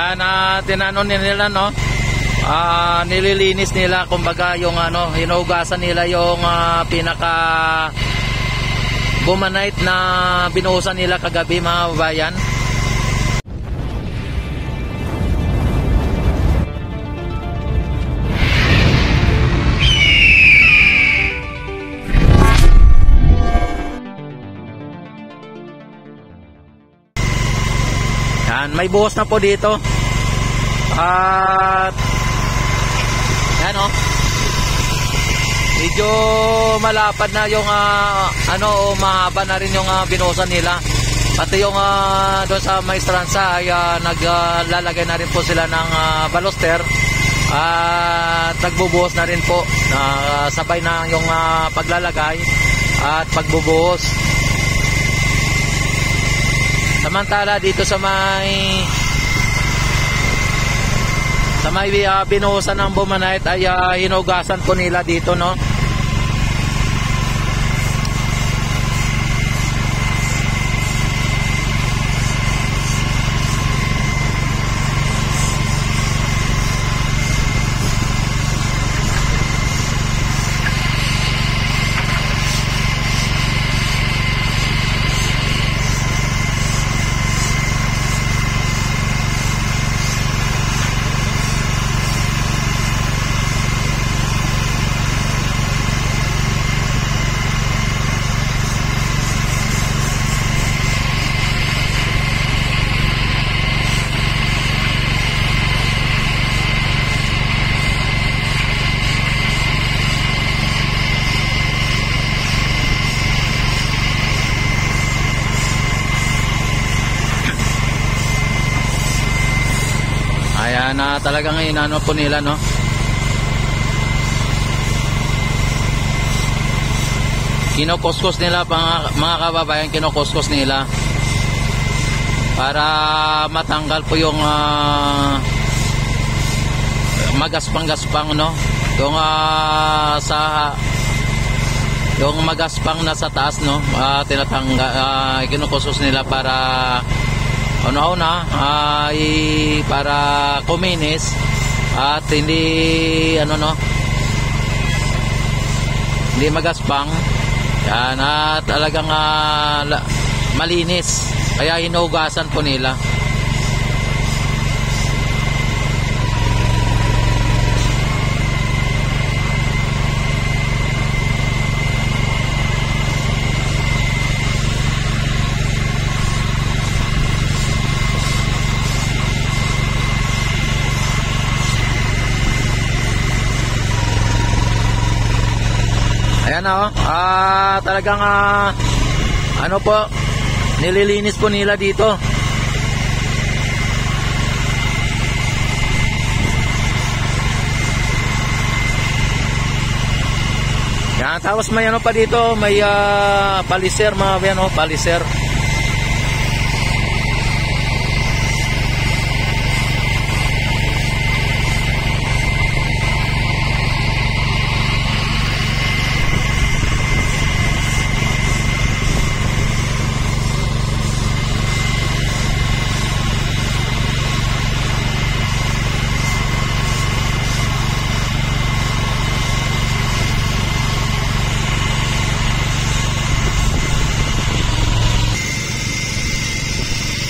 Yan, tinano nila, no? Nililinis nila, kumbaga yung ano, hinugasan nila yung pinaka bumanite na binuhusan nila kagabi, mga babayan. Yan, may buhos na po dito. At yan, oh. Medyo malapad na yung mahaba na rin yung binuhusan nila. Pati yung doon sa Maestranza ay naglalagay na rin po sila ng baluster. At nagbubuhos na rin po. Sabay na yung paglalagay at pagbubuhos. Samantala dito sa may binuhusan ng bumanite ay hinugasan po nila dito, no? Ayan, talagang inano po nila, no? Kinukuskus nila, mga kababayan, kinukuskus nila para matanggal po yung magaspang-gaspang, no? Yung yung magaspang na sa taas, no? Tinatanggal, kinukuskus nila para para kuminis at hindi hindi magaspang. Yan, at talagang malinis, kaya hinugasan po nila. Ayan na, talagang nililinis po nila dito. Yan, tapos may pa dito, may paliser, mga paliser.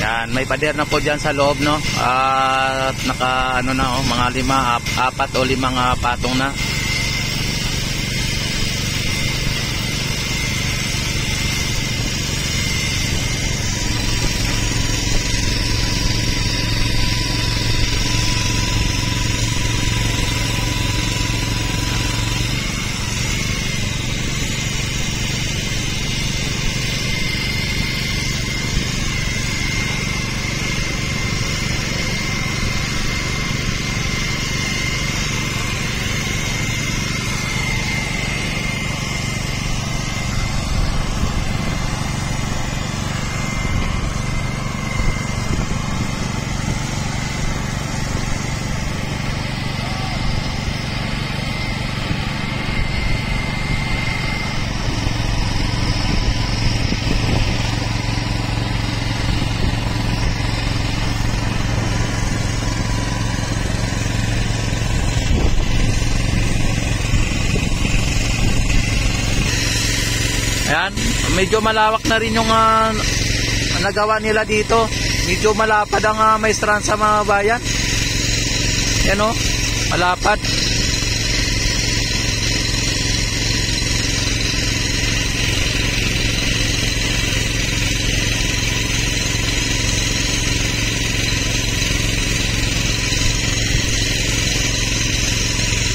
Yan, may pader na po dyan sa loob, no? At naka mga 4 o 5 patong na. Yan, medyo malawak na rin yung nagawa nila dito. Medyo malapad ang maestransa mga bayan. Yan o, malapad.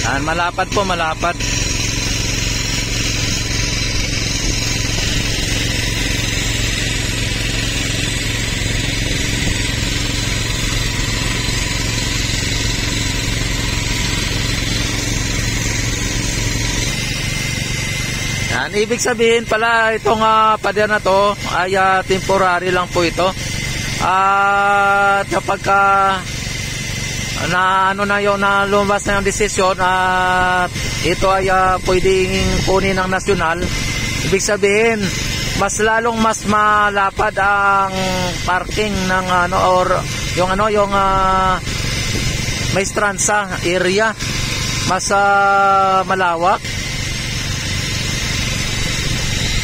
Yan, malapad po, malapad. Yan, ibig sabihin pala itong pader na to ay temporary lang po ito. At kapag na ano na yung na lumabas na yung desisyon at ito ay pwedeng kunin ng nasyonal, ibig sabihin mas lalong mas malapad ang parking ng or yung maestransa area, mas malawak.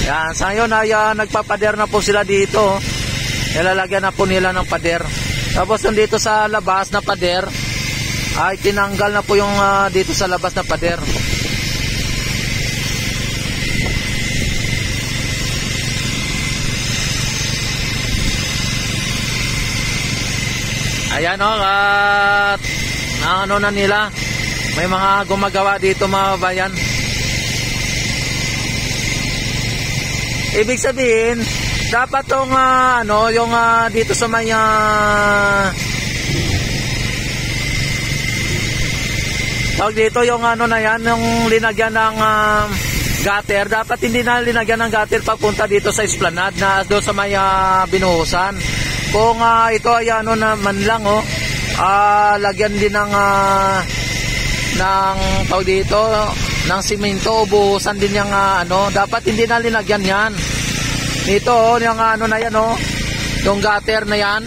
Yan, sa ngayon ay nagpapader na po sila dito. Nilalagyan na po nila ng pader. Tapos nandito sa labas na pader ay tinanggal na po yung dito sa labas na pader. Ayan o, at ano na nila, may mga gumagawa dito mga bayan. Ibig sabihin, dapat tong yung dito sa may tawag dito yung na yan, yung linagyan ng gutter, dapat hindi na linagyan ng gutter papunta dito sa esplanade na doon sa may binuhusan. Kung ito ay naman lang lagyan din ng tawag dito ng simento o buhusan din yung dapat hindi na linagyan yan. Dito yung na yan yung gutter na yan.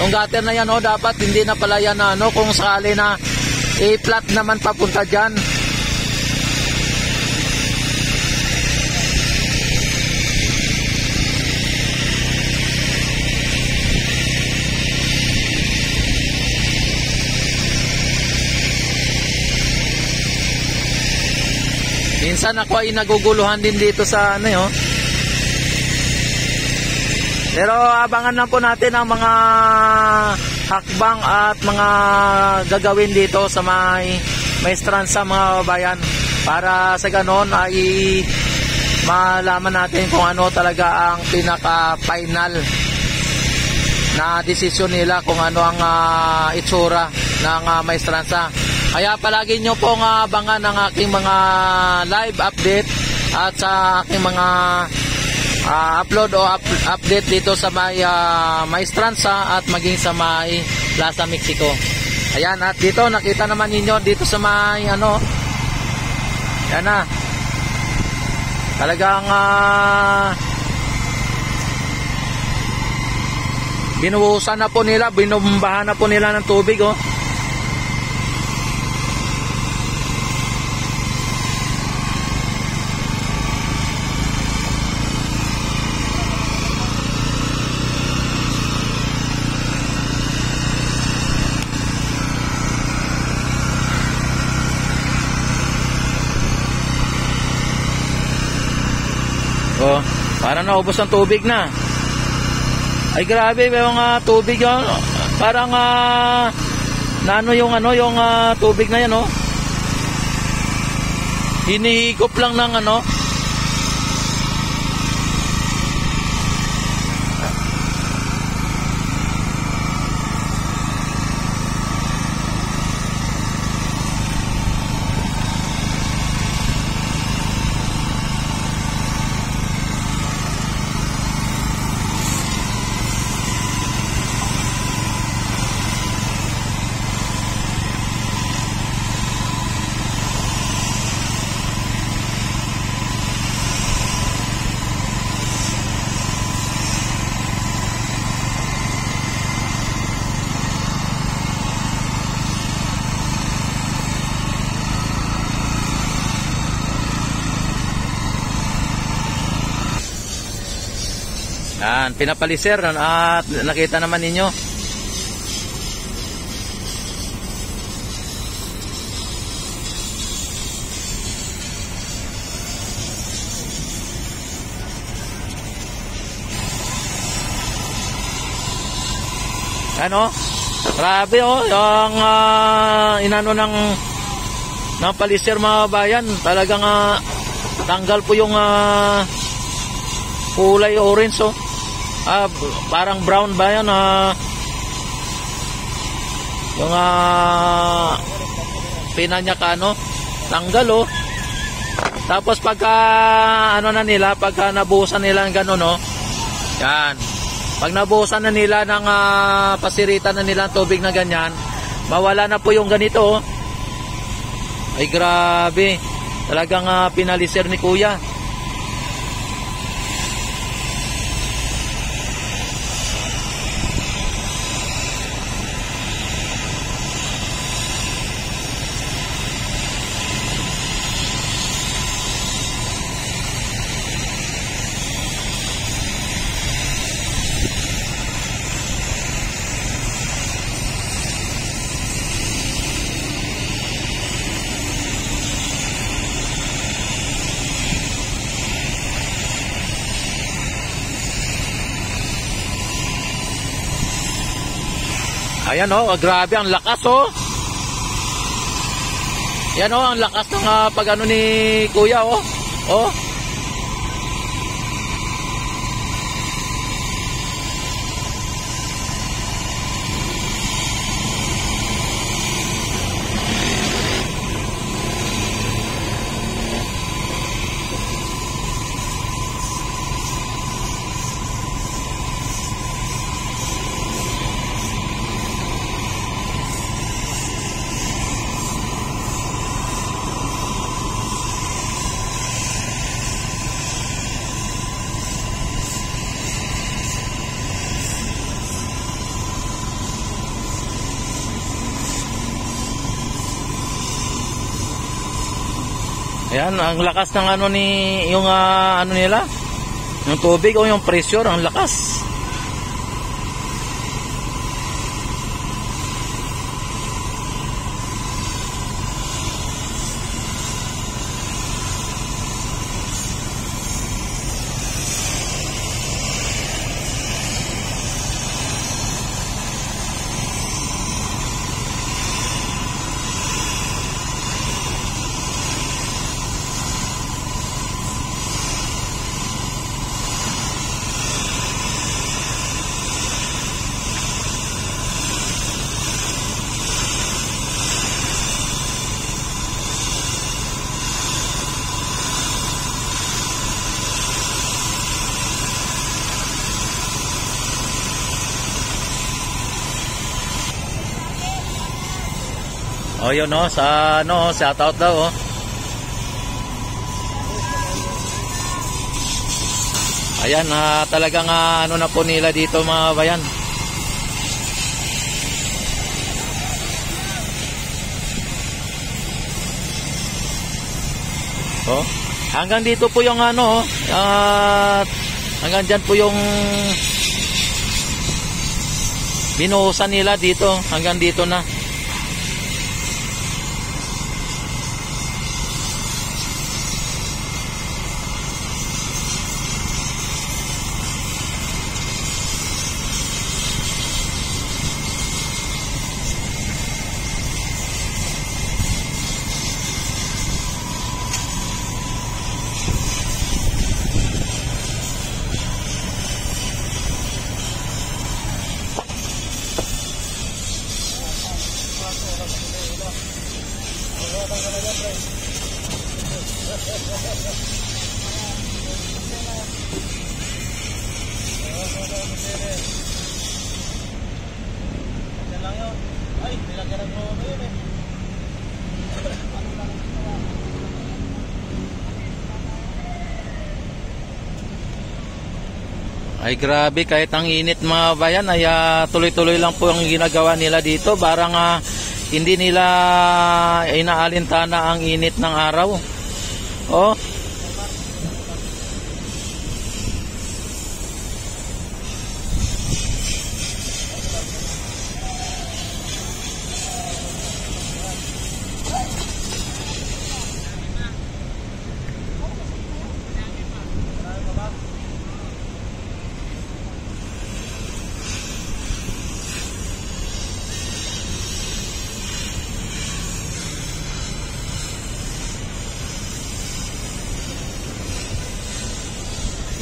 Yung gutter na yan dapat hindi na pala yan kung sakali na i-flat naman papunta dyan. Minsan ako ay naguguluhan din dito sa Pero abangan lang po natin ang mga hakbang at mga gagawin dito sa maestransa mga bayan, para sa ganon ay malaman natin kung ano talaga ang pinaka-final na desisyon nila, kung ano ang itsura ng maestransa. Kaya palagi nyo pong abangan ang aking mga live update at sa aking mga upload o update dito sa may maestransa at maging sa may Plaza Mexico. Ayan, at dito nakita naman ninyo dito sa may yan na talagang binuhusan na po nila, binumbahan na po nila ng tubig para naubos ang tubig na. Ay grabe, may mga tubig parang yung tubig na yan hinihigop lang ng Yan, pinapalisir at nakita naman ninyo. Ano? Grabe yung inano ng palisir mga bayan. Talagang tanggal po yung kulay orange parang brown ba yan yung pina niya tanggal tapos pagka pagka nabuhusan nila ng gano'n yan, pag nabuhusan na nila ng pasiritan na nila ng tubig na ganyan, mawala na po yung ganito ay grabe, talagang pinalisir ni kuya. Ayan grabe ang lakas Yan ang lakas ng pag ni kuya Ayan, ang lakas ng yung nila, yung tubig o yung pressure, ang lakas. Yun sa shout out daw Ayan, talagang na po nila dito mga bayan. Hanggang dito po yung hanggang dyan po yung binuhusan nila dito, hanggang dito na. Ay grabe, kahit ang init mga bayan ay tuloy-tuloy lang po ang ginagawa nila dito. Parang hindi nila inaalintana ang init ng araw.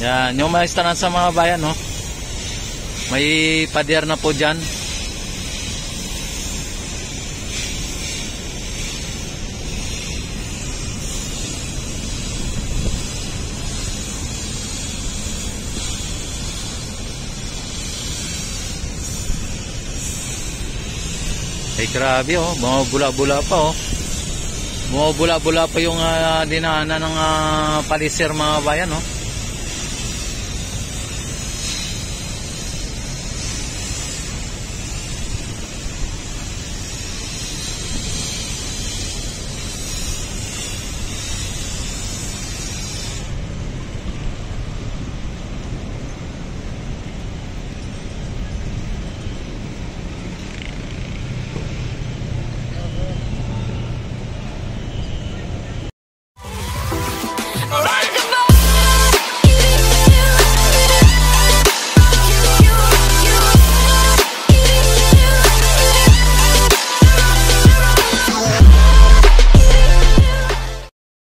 Yan, yung maistaran sa mga bayan, no? May pader na po dyan. Ay grabe oh, bumabula-bula pa oh. Bumabula-bula pa yung dinaanan ng palisir mga bayan oh.